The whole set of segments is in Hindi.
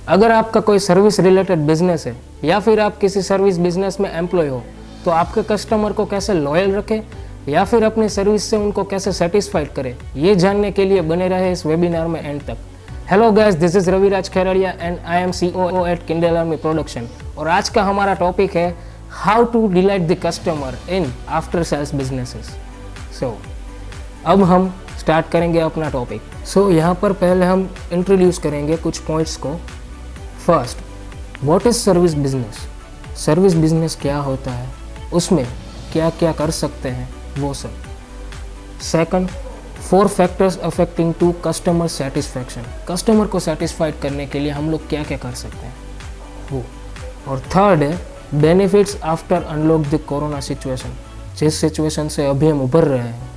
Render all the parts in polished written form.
अगर आपका कोई सर्विस रिलेटेड बिजनेस है या फिर आप किसी सर्विस बिजनेस में एम्प्लॉय हो, तो आपके कस्टमर को कैसे लॉयल रखें या फिर अपनी सर्विस से उनको कैसे सेटिस्फाइड करें, ये जानने के लिए बने रहे इस वेबिनार में एंड तक। Hello guys, this is Raviraj Kherdiya and I am CEO at Kindle Army production. और आज का हमारा टॉपिक है how to delight the customer in after sales businesses. सो अब हम स्टार्ट करेंगे अपना टॉपिक। सो यहाँ पर पहले हम इंट्रोड्यूस करेंगे कुछ पॉइंट्स को। First, what is service business. Service business क्या होता है, उसमें क्या क्या कर सकते हैं, वो सब। Second, 4 factors affecting to customer satisfaction. Customer को सेटिस्फाइड करने के लिए हम लोग क्या क्या कर सकते हैं वो। और थर्ड है benefits after unlock the corona situation. जिस सिचुएशन से अभी हम उभर रहे हैं,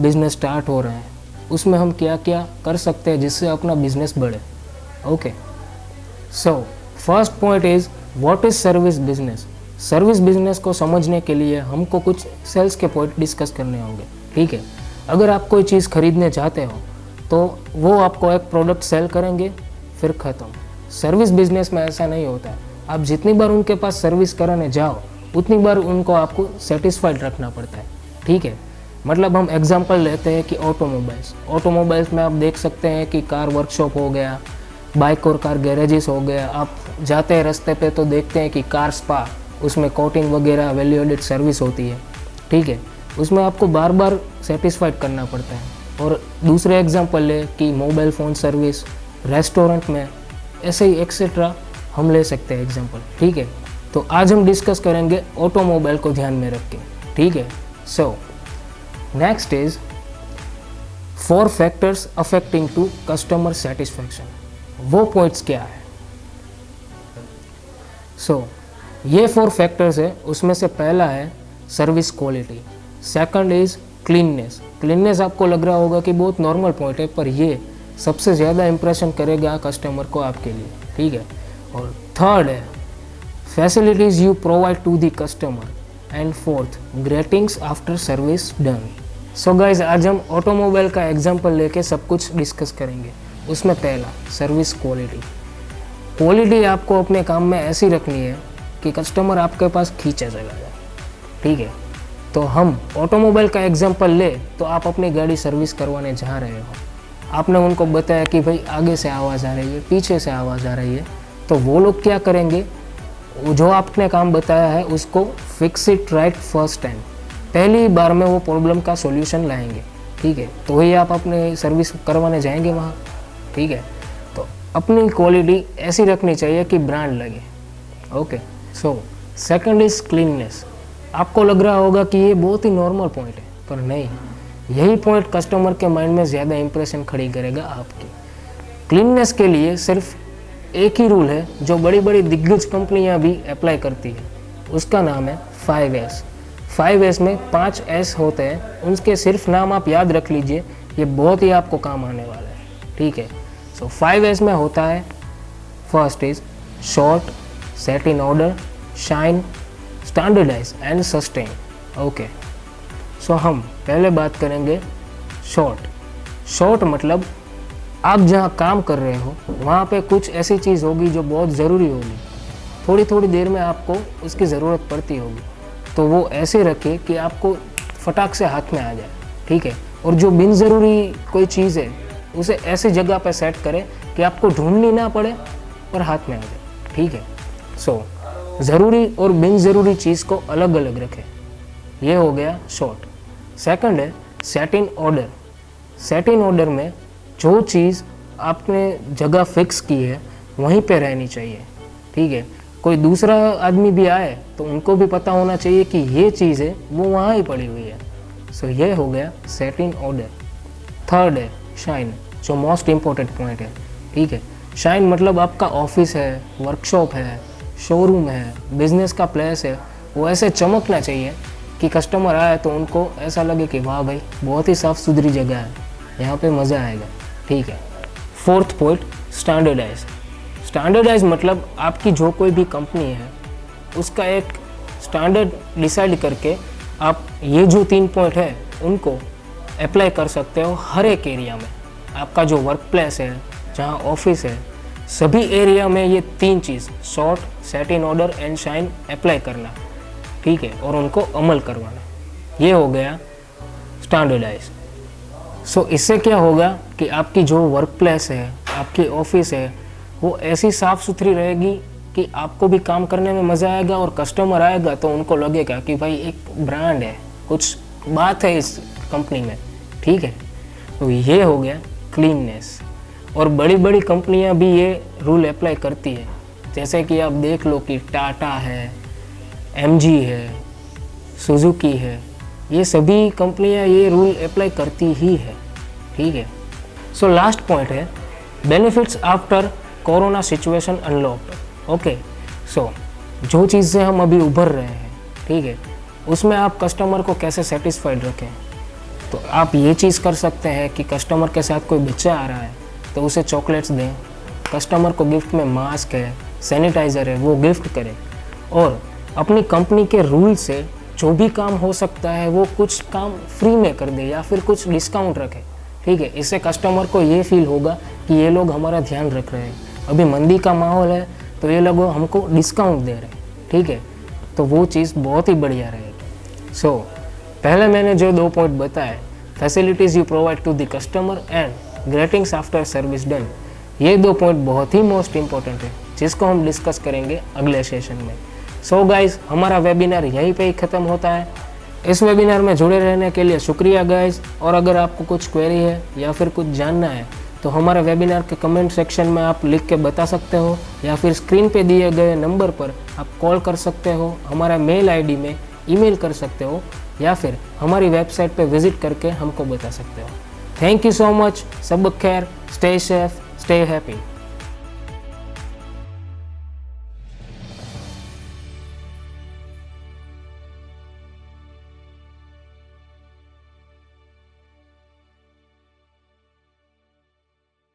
बिजनेस स्टार्ट हो रहे हैं, उसमें हम क्या क्या कर सकते हैं जिससे अपना बिजनेस बढ़े। Okay, so first point is what is service business. Service business को समझने के लिए हमको कुछ सेल्स के पॉइंट डिस्कस करने होंगे। ठीक है, अगर आप कोई चीज़ खरीदने चाहते हो तो वो आपको एक प्रोडक्ट सेल करेंगे, फिर ख़त्म। सर्विस बिजनेस में ऐसा नहीं होता है। आप जितनी बार उनके पास सर्विस कराने जाओ, उतनी बार उनको आपको सेटिस्फाइड रखना पड़ता है। ठीक है, मतलब हम एग्जांपल लेते हैं कि ऑटोमोबाइल्स में आप देख सकते हैं कि कार वर्कशॉप हो गया, बाइक और कार गैरेजेस हो गया। आप जाते हैं रास्ते पे तो देखते हैं कि कार स्पा, उसमें कोटिंग वगैरह वैल्यू एडेड सर्विस होती है। ठीक है, उसमें आपको बार बार सेटिस्फाइड करना पड़ता है। और दूसरे एग्जांपल ले कि मोबाइल फ़ोन सर्विस, रेस्टोरेंट में, ऐसे ही एक्सेट्रा हम ले सकते हैं एग्जांपल। ठीक है, तो आज हम डिस्कस करेंगे ऑटोमोबाइल को ध्यान में रख के। ठीक है, so next is 4 factors affecting to customer satisfaction. वो पॉइंट्स क्या है। सो ये 4 फैक्टर्स है, उसमें से पहला है service quality. Second is cleanness. Cleanness आपको लग रहा होगा कि बहुत नॉर्मल पॉइंट है, पर ये सबसे ज़्यादा इंप्रेशन करेगा कस्टमर को आपके लिए। ठीक है, और थर्ड है facilities you provide to the customer and fourth greetings after service done. So guys, आज हम ऑटोमोबाइल का एग्जांपल लेके सब कुछ डिस्कस करेंगे। उसमें पहला सर्विस क्वालिटी। क्वालिटी आपको अपने काम में ऐसी रखनी है कि कस्टमर आपके पास खींचा चला जाए। ठीक है, तो हम ऑटोमोबाइल का एग्जांपल ले तो आप अपनी गाड़ी सर्विस करवाने जा रहे हो, आपने उनको बताया कि भाई आगे से आवाज़ आ रही है, पीछे से आवाज़ आ रही है, तो वो लोग क्या करेंगे, जो आपने काम बताया है उसको fix it right first time, पहली बार में वो प्रॉब्लम का सॉल्यूशन लाएंगे। ठीक है, तो वही आप अपने सर्विस करवाने जाएंगे वहाँ। ठीक है, तो अपनी क्वालिटी ऐसी रखनी चाहिए कि ब्रांड लगे। Okay, so second is cleanness. आपको लग रहा होगा कि ये बहुत ही नॉर्मल पॉइंट है, पर नहीं, यही पॉइंट कस्टमर के माइंड में ज़्यादा इंप्रेशन खड़ी करेगा आपकी। क्लीननेस के लिए सिर्फ एक ही रूल है जो बड़ी बड़ी दिग्गज कंपनियां भी अप्लाई करती है, उसका नाम है 5S। 5S में 5 S होते हैं, उनके सिर्फ नाम आप याद रख लीजिए, ये बहुत ही आपको काम आने वाला है। ठीक है, सो 5S में होता है, first is sort, set in order, shine, standardize and sustain. Okay, so हम पहले बात करेंगे शॉर्ट मतलब आप जहाँ काम कर रहे हो वहाँ पे कुछ ऐसी चीज़ होगी जो बहुत ज़रूरी होगी, थोड़ी थोड़ी देर में आपको उसकी ज़रूरत पड़ती होगी, तो वो ऐसे रखे कि आपको फटाक से हाथ में आ जाए। ठीक है, और जो बिन ज़रूरी कोई चीज़ है उसे ऐसी जगह पे सेट करें कि आपको ढूंढनी ना पड़े और हाथ में आ जाए। ठीक है, सो ज़रूरी और बिन ज़रूरी चीज़ को अलग अलग रखें, ये हो गया शॉर्ट। सेकंड है set in order. Set in order में जो चीज़ आपने जगह फिक्स की है वहीं पे रहनी चाहिए। ठीक है, कोई दूसरा आदमी भी आए तो उनको भी पता होना चाहिए कि ये चीज़ है वो वहाँ ही पड़ी हुई है। सो ये हो गया सेट इन ऑर्डर। थर्ड है शाइन, जो मोस्ट इम्पोर्टेंट पॉइंट है। ठीक है, शाइन मतलब आपका ऑफिस है, वर्कशॉप है, शोरूम है, बिजनेस का प्लेस है, वो ऐसे चमकना चाहिए कि कस्टमर आए तो उनको ऐसा लगे कि वाह भाई, बहुत ही साफ़ सुथरी जगह है, यहाँ पे मज़ा आएगा। ठीक है, फोर्थ पॉइंट स्टैंडर्डाइज। स्टैंडर्डाइज मतलब आपकी जो कोई भी कंपनी है उसका एक स्टैंडर्ड डिसाइड करके आप ये जो 3 पॉइंट है उनको अप्लाई कर सकते हो हर एक एरिया में। आपका जो वर्क प्लेस है, जहाँ ऑफिस है, सभी एरिया में ये 3 चीज़ sort, set in order and shine apply करना, ठीक है, और उनको अमल करवाना, ये हो गया स्टैंडर्डाइज। सो इससे क्या होगा कि आपकी जो वर्क प्लेस है, आपकी ऑफिस है, वो ऐसी साफ़ सुथरी रहेगी कि आपको भी काम करने में मज़ा आएगा और कस्टमर आएगा तो उनको लगेगा कि भाई एक ब्रांड है, कुछ बात है इस कंपनी में, ठीक है। तो ये हो गया क्लीननेस। और बड़ी बड़ी कंपनियां भी ये रूल अप्लाई करती है, जैसे कि आप देख लो कि टाटा है, MG है, सुजुकी है, ये सभी कंपनियां ये रूल अप्लाई करती ही है, ठीक है। सो लास्ट पॉइंट है benefits after corona situation unlocked. Okay, so जो चीज़ से हम अभी उभर रहे हैं, ठीक है, उसमें आप कस्टमर को कैसे सेटिस्फाइड रखें। तो आप ये चीज़ कर सकते हैं कि कस्टमर के साथ कोई बच्चा आ रहा है तो उसे चॉकलेट्स दें, कस्टमर को गिफ्ट में मास्क है, सैनिटाइज़र है, वो गिफ्ट करें, और अपनी कंपनी के रूल से जो भी काम हो सकता है वो कुछ काम फ्री में कर दे या फिर कुछ डिस्काउंट रखें, ठीक है। इससे कस्टमर को ये फील होगा कि ये लोग हमारा ध्यान रख रहे हैं, अभी मंदी का माहौल है तो ये लोग हमको डिस्काउंट दे रहे हैं, ठीक है। तो वो चीज़ बहुत ही बढ़िया रहेगी। सो पहले मैंने जो 2 पॉइंट बताए, facilities you provide to the customer and greetings after service done, ये 2 पॉइंट बहुत ही मोस्ट इंपॉर्टेंट है, जिसको हम डिस्कस करेंगे अगले सेशन में। सो गाइज, हमारा वेबिनार यहीं पे ही ख़त्म होता है। इस वेबिनार में जुड़े रहने के लिए शुक्रिया गाइज। और अगर आपको कुछ क्वेरी है या फिर कुछ जानना है तो हमारे वेबिनार के कमेंट सेक्शन में आप लिख के बता सकते हो, या फिर स्क्रीन पे दिए गए नंबर पर आप कॉल कर सकते हो, हमारा मेल ID में ईमेल कर सकते हो, या फिर हमारी वेबसाइट पे विजिट करके हमको बता सकते हो। Thank you so much. सब खैर, स्टे सेफ, स्टे हैप्पी।